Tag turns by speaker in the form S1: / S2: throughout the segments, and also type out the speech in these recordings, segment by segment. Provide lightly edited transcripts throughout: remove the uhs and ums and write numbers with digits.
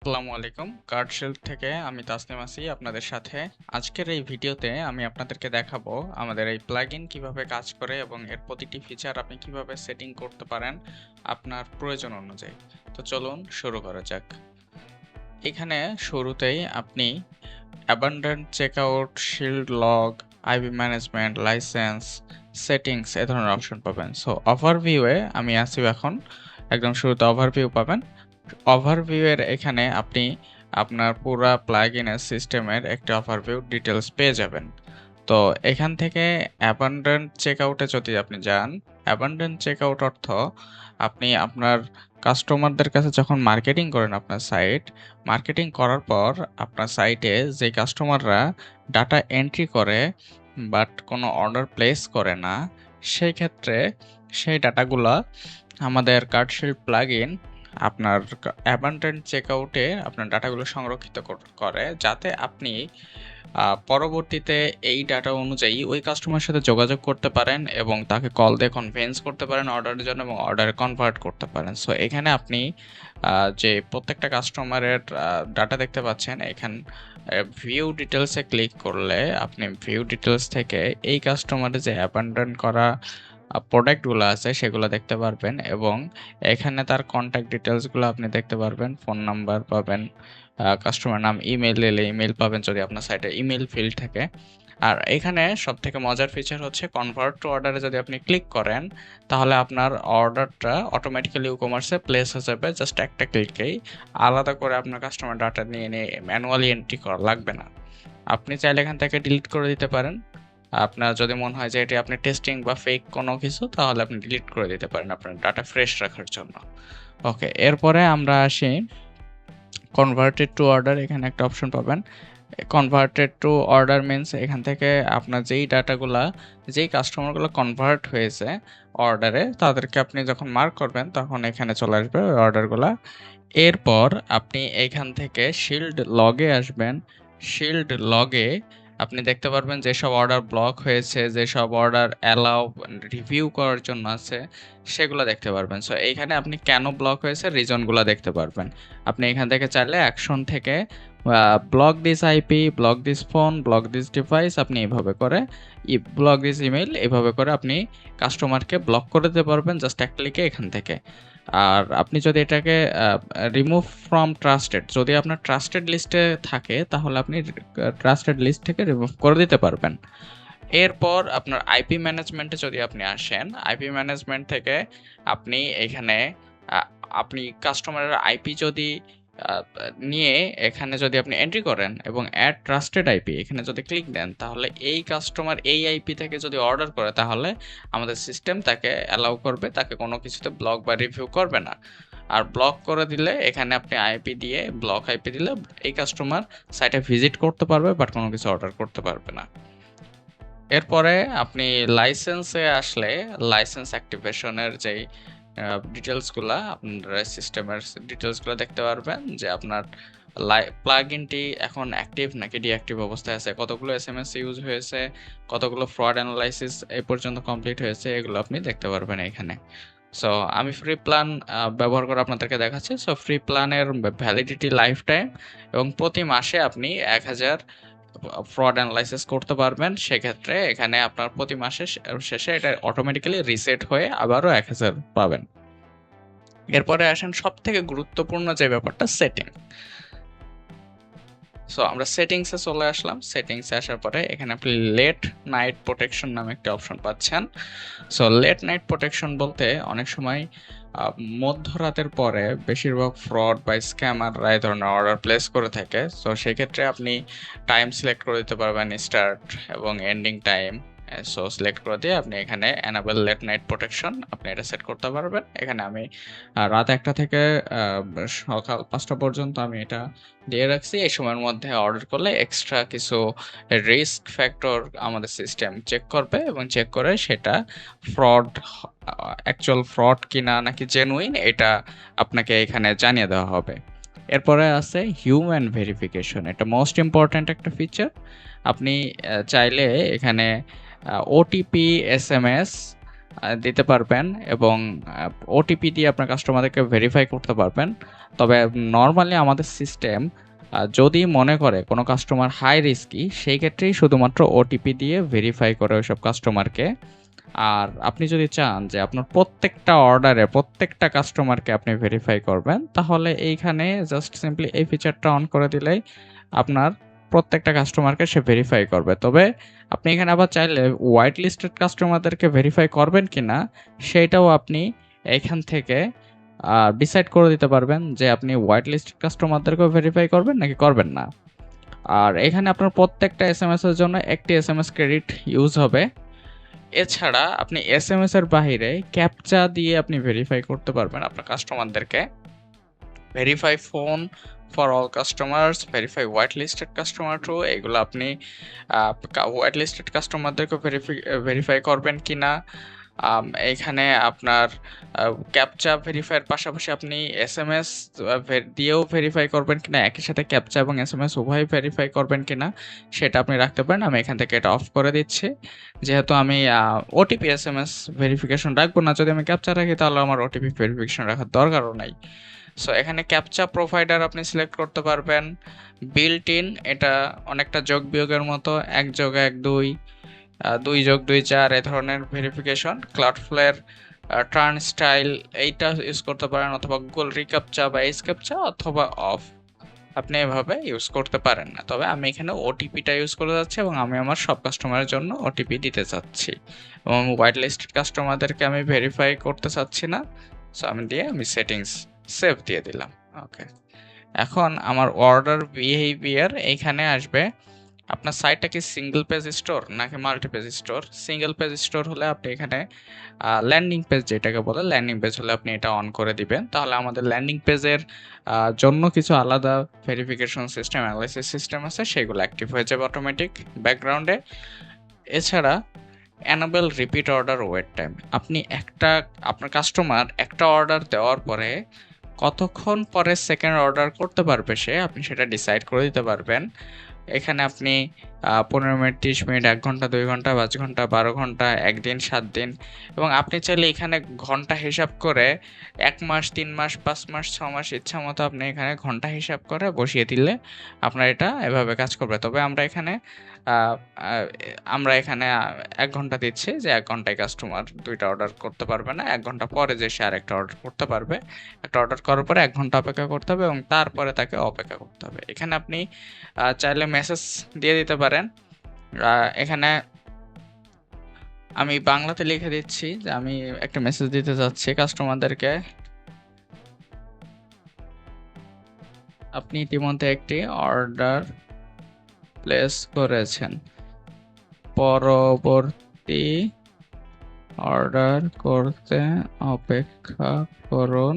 S1: আসসালামু আলাইকুম। কার্ডশিল্ড থেকে আমি তাসনিম আছি আপনাদের সাথে। আজকের এই ভিডিওতে আমি আপনাদেরকে দেখাবো আমাদের এই প্লাগইন কিভাবে কাজ করে এবং এর প্রতিটি ফিচার আপনি কিভাবে সেটিং করতে পারেন আপনার প্রয়োজন অনুযায়ী। তো চলুন শুরু করা যাক। এখানে শুরুতেই আপনি abandoned checkout, shield log, IP management, licence, settings এ ধরনের অপশন পাবেন। সো ওভারভিউয়ে আমি আছি এখন। একদম শুরুতে ওভারভিউ পাবেন। ওভারভিউ এর এখানে আপনি আপনার পুরা প্লাগইনের সিস্টেমের একটা ওভারভিউ ডিটেলস পেয়ে যাবেন। তো এখান থেকে অ্যাবান্ডেন্ট চেকআউটে যদি আপনি যান, অ্যাবান্ডেন্ট চেকআউট অর্থ আপনি আপনার কাস্টমারদের কাছে যখন মার্কেটিং করেন আপনার সাইট, মার্কেটিং করার পর আপনার সাইটে যে কাস্টমাররা ডাটা এন্ট্রি করে বাট কোনো অর্ডার প্লেস করে না, সেই ক্ষেত্রে সেই ডাটাগুলা আমাদের কার্ডশিল্ড প্লাগইন আপনার অ্যাবান্ডেন্ট চেকআউটে আপনার ডাটাগুলো সংরক্ষিত করে, যাতে আপনি পরবর্তীতে এই ডাটা অনুযায়ী ওই কাস্টমারের সাথে যোগাযোগ করতে পারেন এবং তাকে কল দিয়ে কনভিন্স করতে পারেন অর্ডারের জন্য এবং অর্ডারে কনভার্ট করতে পারেন। সো এখানে আপনি যে প্রত্যেকটা কাস্টমারের ডাটা দেখতে পাচ্ছেন, এখান ভিউ ডিটেলসে ক্লিক করলে আপনি ভিউ ডিটেলস থেকে এই কাস্টমারের যে অ্যাবান্ডন করা প্রোডাক্টগুলো আছে সেগুলো দেখতে পারবেন এবং এখানে তার কন্ট্যাক্ট ডিটেলসগুলো আপনি দেখতে পারবেন। ফোন নাম্বার পাবেন, কাস্টমার নাম, ইমেল এলে ইমেল পাবেন যদি আপনার সাইটে ইমেল ফিল্ড থাকে। আর এখানে সবথেকে মজার ফিচার হচ্ছে কনভার্ট টু অর্ডারে যদি আপনি ক্লিক করেন, তাহলে আপনার অর্ডারটা অটোমেটিক্যালি ই-কমার্সে প্লেস হয়ে যাবে জাস্ট একটা ক্লিকেই। আলাদা করে আপনার কাস্টমার ডাটা নিয়ে ম্যানুয়ালি এন্ট্রি করা লাগবে না। আপনি চাইলে এখান থেকে ডিলিট করে দিতে পারেন। আপনার যদি মনে হয় যে এটি আপনি টেস্টিং বা ফেক কোনো কিছু, তাহলে আপনি ডিলিট করে দিতে পারেন আপনার ডাটা ফ্রেশ রাখার জন্য। ওকে, এরপরে আমরা আসি কনভার্টেড টু অর্ডার। এখানে একটা অপশন পাবেন। কনভার্টেড টু অর্ডার মিনস এখান থেকে আপনার যেই ডাটাগুলা, যেই কাস্টমারগুলো কনভার্ট হয়েছে অর্ডারে, তাদেরকে আপনি যখন মার্ক করবেন তখন এখানে চলে আসবে ওই অর্ডারগুলা। এরপর আপনি এখান থেকে শিল্ড লগে আসবেন। শিল্ড লগে আপনি দেখতে পারবেন যেসব অর্ডার ব্লক হয়েছে, যেসব অর্ডার অ্যালাউ রিভিউ করার জন্য আছে, সেগুলো দেখতে পারবেন। সো এইখানে আপনি কেন ব্লক হয়েছে রিজনগুলো দেখতে পারবেন। আপনি এখান থেকে চাইলে অ্যাকশন থেকে block this IP, block this phone, block this device, আপনি এইভাবে করে ব্লক দিস ইমেল, এইভাবে করে আপনি কাস্টমারকে ব্লক করে দিতে পারবেন জাস্ট এক ক্লিকে এখান থেকে। আর আপনি যদি এটাকে রিমুভ ফ্রম ট্রাস্টেড, যদি আপনার ট্রাস্টেড লিস্টে থাকে তাহলে আপনি ট্রাস্টেড লিস্ট থেকে রিমুভ করে দিতে পারবেন। এরপর আপনার আইপি ম্যানেজমেন্টে যদি আপনি আসেন, আইপি ম্যানেজমেন্ট থেকে আপনি এখানে আপনি কাস্টমারের আইপি যদি নিয়ে এখানে যদি আপনি এন্ট্রি করেন এবং অ্যাড ট্রাস্টেড আইপি এখানে যদি ক্লিক দেন, তাহলে এই কাস্টমার এই আইপি থেকে যদি অর্ডার করে, তাহলে আমাদের সিস্টেম তাকে অ্যালাউ করবে, তাকে কোনো কিছুতে ব্লক বা রিভিউ করবে না। আর ব্লক করে দিলে এখানে আপনি আইপি দিয়ে ব্লক আইপি দিলে এই কাস্টমার সাইটে ভিজিট করতে পারবে বাট কোনো কিছু অর্ডার করতে পারবে না। এরপরে আপনি লাইসেন্সে আসলে লাইসেন্স অ্যাক্টিভেশনের যেই ডিটেলসগুলা, আপনার সিস্টেমের ডিটেলসগুলো দেখতে পারবেন যে আপনার প্লাগইনটি এখন অ্যাক্টিভ নাকি ডিঅ্যাক্টিভ অবস্থায় আছে, কতগুলো এসএমএস ইউজ হয়েছে, কতগুলো ফ্রড অ্যানালাইসিস এই পর্যন্ত কমপ্লিট হয়েছে, এগুলো আপনি দেখতে পারবেন এখানে। সো আমি ফ্রি প্ল্যান ব্যবহার করে আপনাদেরকে দেখাচ্ছি। সো ফ্রি প্ল্যানের ভ্যালিডিটি লাইফ টাইম এবং প্রতি মাসে আপনি 1000 ফ্রড অ্যানালাইসিস করতে পারবেন। সেক্ষেত্রে এখানে আপনার প্রতি মাসের শেষে এটা অটোমেটিক্যালি রিসেট হয়ে আবারও 1000 পাবেন। এরপরে আসেন সব থেকে গুরুত্বপূর্ণ যে ব্যাপারটা, সেটিং। সো আমরা সেটিংসে চলে আসলাম। সেটিংসে আসার পরে এখানে আপনি লেট নাইট প্রোটেকশন নামে একটা অপশন পাচ্ছেন। সো লেট নাইট প্রোটেকশন বলতে অনেক সময় মধ্যরাতের পরে বেশিরভাগ ফ্রড বা স্ক্যামাররা এই ধরনের অর্ডার প্লেস করে থাকে। সো সেক্ষেত্রে আপনি টাইম সিলেক্ট করে দিতে পারবেন, স্টার্ট এবং এন্ডিং টাইম। সো সিলেক্ট করে দিয়ে আপনি এখানে এনাবেল লেট নাইট প্রোটেকশন আপনি এটা সেট করতে পারবেন। এখানে আমি রাত 1টা থেকে সকাল 5টা পর্যন্ত আমি এটা দিয়ে রাখছি। এই সময়ের মধ্যে অর্ডার করলে এক্সট্রা কিছু রিস্ক ফ্যাক্টর আমাদের সিস্টেম চেক করবে এবং চেক করে সেটা ফ্রড, অ্যাকচুয়াল ফ্রড কিনা নাকি জেনুইন, এটা আপনাকে এখানে জানিয়ে দেওয়া হবে। এরপরে আছে হিউম্যান ভেরিফিকেশন। এটা মোস্ট ইম্পর্ট্যান্ট একটা ফিচার। আপনি চাইলে এখানে ওটিপি, এসএমএস দিতে পারবেন এবং ওটিপি দিয়ে আপনার কাস্টমারদেরকে ভেরিফাই করতে পারবেন। তবে নরমালি আমাদের সিস্টেম যদি মনে করে কোনো কাস্টমার হাই রিস্কি, সেই ক্ষেত্রেই শুধুমাত্র ওটিপি দিয়ে ভেরিফাই করে ওইসব কাস্টমারকে। আর আপনি যদি চান যে আপনার প্রত্যেকটা অর্ডারে প্রত্যেকটা কাস্টমারকে আপনি ভেরিফাই করবেন, তাহলে এইখানে জাস্ট সিম্পলি এই ফিচারটা অন করে দিলেই আপনার প্রত্যেকটা কাস্টমারকে সে ভেরিফাই করবে। তবে আপনি এখানে আবার চাইলে হোয়াইট লিস্টেড কাস্টমারদেরকে ভেরিফাই করবেন কিনা সেইটাও আপনি এখান থেকে ডিসাইড করে দিতে পারবেন যে আপনি হোয়াইট লিস্টেড কাস্টমারদেরকেও ভেরিফাই করবেন নাকি করবেন না। আর এখানে আপনার প্রত্যেকটা এসএমএস এর জন্য একটি এসএমএস ক্রেডিট ইউজ হবে। এছাড়া আপনি এসএমএস এর বাহিরে ক্যাপচা দিয়ে আপনি ভেরিফাই করতে পারবেন আপনার কাস্টমারদেরকে। Verify phone for all customers, verify white listed customer too, এগুলো আপনি হোয়াইট লিস্টেড কাস্টমারদেরকে ভেরিফাই করবেন কিনা। এখানে আপনার ক্যাপচা ভেরিফাইয়ের পাশাপাশি আপনি এসএমএস দিয়েও ভেরিফাই করবেন কিনা, একই সাথে ক্যাপচা এবং এসএমএস উভয় ভেরিফাই করবেন কিনা সেটা আপনি রাখতে পারেন। আমি এখান থেকে এটা অফ করে দিচ্ছি, যেহেতু আমি ওটিপি এসএমএস ভেরিফিকেশন রাখবো না। যদি আমি ক্যাপচা রাখি তাহলে আমার ওটিপি ভেরিফিকেশন রাখার দরকারও নাই। সো এখানে ক্যাপচা প্রোভাইডার আপনি সিলেক্ট করতে পারবেন। বিল্ট ইন, এটা অনেকটা যোগ বিয়োগের মতো, 1+1=2, 2+2=4 এই ধরনের ভেরিফিকেশন। ক্লাউডফ্লেয়ার টার্ন স্টাইল এইটা ইউজ করতে পারেন, অথবা গুগল রিক্যাপচা বা এজ ক্যাপচা, অথবা অফ, আপনি এভাবে ইউজ করতে পারেন না। তবে আমি এখানে ওটিপিটা ইউজ করে যাচ্ছি এবং আমি আমার সব কাস্টমারের জন্য ওটিপি দিতে চাচ্ছি এবং হোয়াইট লিস্টেড কাস্টমারদেরকে আমি ভেরিফাই করতে চাচ্ছি না। সো আমি সেটিংস সেভ দিয়ে দিলাম। ওকে, এখন আমার অর্ডার বিহেভিয়ার এইখানে আসবে। আপনার সাইটটা কি সিঙ্গেল পেজ স্টোর নাকি multi page store? Single page store হলে আপনি এখানে ল্যান্ডিং পেজ যেটাকে বলে, ল্যান্ডিং পেজ হলে আপনি এটা অন করে দিবেন। তাহলে আমাদের ল্যান্ডিং পেজের জন্য কিছু আলাদা ভেরিফিকেশন সিস্টেম, অ্যানালাইসিস সিস্টেম আছে, সেগুলো অ্যাক্টিভ হয়ে যাবে অটোমেটিক ব্যাকগ্রাউন্ডে। এছাড়া enable repeat order wait time, আপনি আপনার কাস্টমার একটা অর্ডার দেওয়ার পরে কতক্ষণ পরে সেকেন্ড অর্ডার করতে পারবে সে, আপনি সেটা ডিসাইড করে দিতে পারবেন। এখানে আপনি 15 মিনিট, 30 মিনিট, 1 ঘন্টা, 2 ঘন্টা, 5 ঘন্টা, 12 ঘন্টা, 1 দিন, 7 দিন, এবং আপনি চাইলে এখানে ঘন্টা হিসাব করে 1 মাস, 3 মাস, 5 মাস, 6 মাস ইচ্ছা মতো আপনি এখানে ঘন্টা হিসাব করে বসিয়ে দিলে আপনার এটা এভাবে কাজ করবে। তবে আমরা এখানে 1 ঘন্টা দিচ্ছি, যে 1 ঘন্টায় কাস্টমার 2টা অর্ডার করতে পারবে না। 1 ঘন্টা পরে যে সে আরেকটা অর্ডার করতে পারবে। একটা অর্ডার করার পরে 1 ঘন্টা অপেক্ষা করতে হবে এবং তারপরে তাকে অপেক্ষা করতে হবে। এখানে আপনি চাইলে মেসেজ দিয়ে দিতে পারেন। এখানে আমি বাংলাতে লিখে দিচ্ছি যে আমি একটা মেসেজ দিতে চাচ্ছি কাস্টমারদেরকে। আপনি ইতিমধ্যে একটি অর্ডার প্লেস করেছেন, পরবর্তী অর্ডার করতে অপেক্ষা করুন।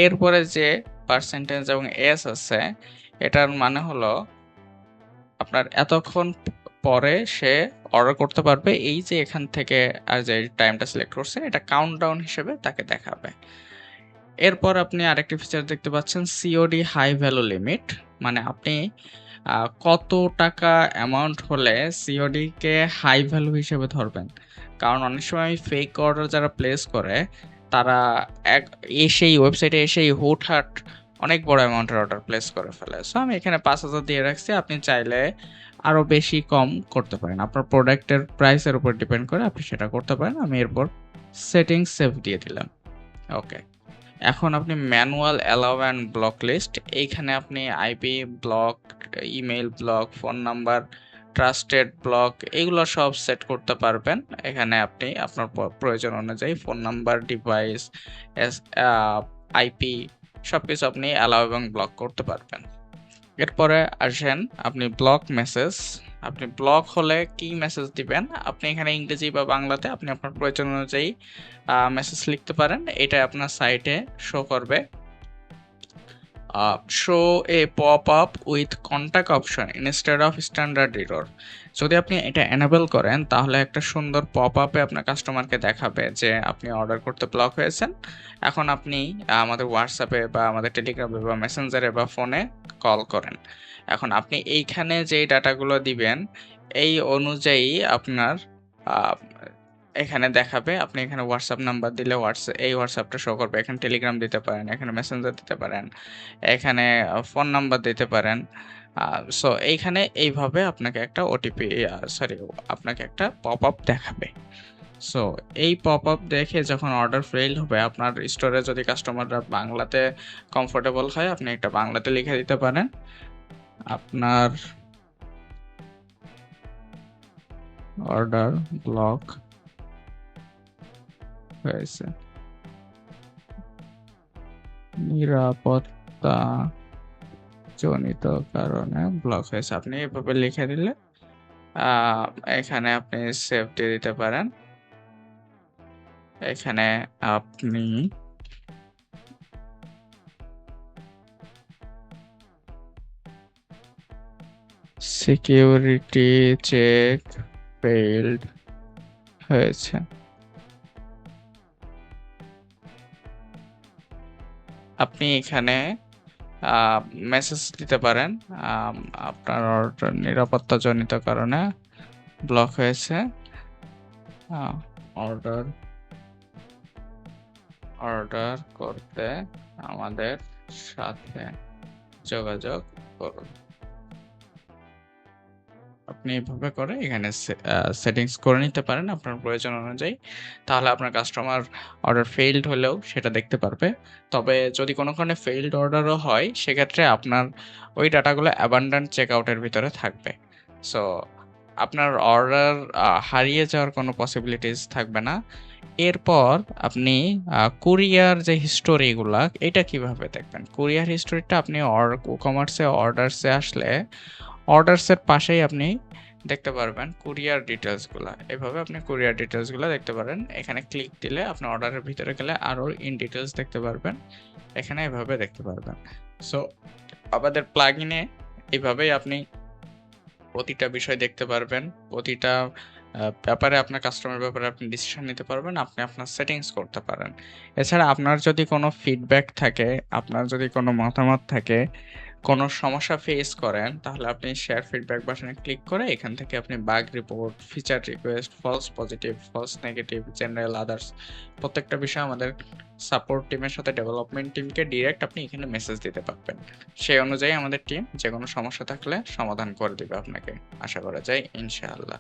S1: এরপরে যে পার্সেন্টেজ এবং এস আছে, এটার মানে হলো আপনার এতক্ষণ পরে সে অর্ডার করতে পারবে। এই যে এখান থেকে আর যে টাইমটা সিলেক্ট করছে, এটা কাউন্টডাউন হিসেবে তাকে দেখাবে। এরপর আপনি আরেকটি ফিচার দেখতে পাচ্ছেন, সিওডি হাই ভ্যালু লিমিট, মানে আপনি কত টাকা অ্যামাউন্ট হলে সিওডিকে হাই ভ্যালু হিসেবে ধরবেন। কারণ অনেক সময় ফেক অর্ডার যারা প্লেস করে, তারা এসেই ওয়েবসাইটে এসেই হুটহাট অনেক বড় অ্যামাউন্টের অর্ডার প্লেস করে ফেলে। সো আমি এখানে 5,000 দিয়ে রাখছি, আপনি চাইলে আরও বেশি কম করতে পারেন, আপনার প্রোডাক্টের প্রাইসের উপর ডিপেন্ড করে আপনি সেটা করতে পারেন। আমি এরপর সেটিংস সেভ দিয়ে দিলাম। ওকে, এখন আপনি manual allow and block list, এইখানে আপনি IP block, email block, phone number, trusted block, এগুলো সব সেট করতে পারবেন। এখানে আপনি আপনার প্রয়োজন অনুযায়ী ফোন নাম্বার, ডিভাইস, আইপি সব কিছু আপনি অ্যালাউ এবং ব্লক করতে পারবেন। এরপরে আসেন আপনি ব্লক মেসেজ। আপনি ব্লক হলে কি মেসেজ দিবেন, আপনি এখানে ইংরেজি বা বাংলাতে আপনি আপনার প্রয়োজন অনুযায়ী মেসেজ লিখতে পারেন। এটা আপনার সাইটে শো করবে। Show A pop up with contact option instead of standard error, যদি আপনি এটা এনেবল করেন তাহলে একটা সুন্দর পপ আপে আপনার কাস্টমারকে দেখাবে যে আপনি অর্ডার করতে ব্লক হয়েছেন। এখন আপনি আমাদের হোয়াটসঅ্যাপে বা আমাদের টেলিগ্রামে বা মেসেঞ্জারে বা ফোনে কল করেন। এখন আপনি এইখানে যেই ডাটাগুলো দিবেন এই অনুযায়ী আপনার এখানে দেখাবে, আপনি এখানে হোয়াটসঅ্যাপ নাম্বার দিলে এই হোয়াটসঅ্যাপটা শো করবে। এখানে টেলিগ্রাম দিতে পারেন, এখানে মেসেঞ্জার দিতে পারেন, এখানে ফোন নাম্বার দিতে পারেন। সো এইখানে এইভাবে আপনাকে একটা ওটিপি, সরি, আপনাকে একটা পপ আপ দেখাবে। সো এই পপ আপ দেখে যখন অর্ডার ফেল হবে, আপনার স্টোরে যদি কাস্টমাররা বাংলাতে কমফোর্টেবল হয়, আপনি একটা বাংলাতে লিখে দিতে পারেন, আপনার অর্ডার ব্লক হয়েছে, নিরাপত্তা জনিত কারণে ব্লক হয়েছে। আপনি এভাবে লিখে দিলে এখানে আপনি সেভ দিয়ে দিতে পারেন। এখানে আপনি সিকিউরিটি চেক ফেইল্ড হয়েছে। আপনি এখানে মেসেজ দিতে পারেন, আপনার অর্ডার নিরাপত্তাজনিত কারণে ব্লক হয়েছে, অর্ডার করতে আমাদের সাথে যোগাযোগ করুন। আপনি এভাবে করে এখানে সেটিংস করে নিতে পারেন আপনার প্রয়োজন অনুযায়ী। তাহলে আপনার কাস্টমার অর্ডার ফেইলড হলেও সেটা দেখতে পারবে। তবে যদি কোনো কারণে ফেইলড অর্ডারও হয়, সেক্ষেত্রে আপনার ওই ডাটাগুলো অ্যাবান্ডেন্ট চেকআউটের ভিতরে থাকবে। সো আপনার অর্ডার হারিয়ে যাওয়ার কোনো পসিবিলিটিস থাকবে না। এরপর আপনি কুরিয়ার যে হিস্টোরিগুলা, এটা কিভাবে দেখবেন? কুরিয়ার হিস্টোরিটা আপনি কমার্সে অর্ডারসে আসলে অর্ডারসের পাশেই আপনি দেখতে পারবেন কুরিয়ার ডিটেলসগুলা। এভাবে আপনি কুরিয়ার ডিটেলসগুলা দেখতে পারেন। এখানে ক্লিক দিলে আপনি অর্ডারের ভিতরে গেলে আরও ইন ডিটেলস দেখতে পারবেন। এখানে এভাবে দেখতে পারবেন। সো আমাদের প্লাগইনে এইভাবেই আপনি প্রতিটা বিষয় দেখতে পারবেন। প্রতিটা ব্যাপারে আপনার কাস্টমার ব্যাপারে আপনি ডিসিশন নিতে পারবেন। আপনি আপনার সেটিংস করতে পারেন। এছাড়া আপনার যদি কোনো ফিডব্যাক থাকে, আপনার যদি কোনো মতামত থাকে, কোনো সমস্যা ফেস করেন, তাহলে আপনি শেয়ার ফিডব্যাক বাটনে ক্লিক করে এখান থেকে আপনি bug report, feature request, false positive, false negative, general, others প্রত্যেকটা বিষয় আমাদের সাপোর্ট টিমের সাথে ডেভেলপমেন্ট টিমকে ডিরেক্ট আপনি এখানে মেসেজ দিতে পারবেন। সেই অনুযায়ী আমাদের টিম যে কোনো সমস্যা থাকলে সমাধান করে দিবে আপনাকে, আশা করা যায় ইনশাআল্লাহ।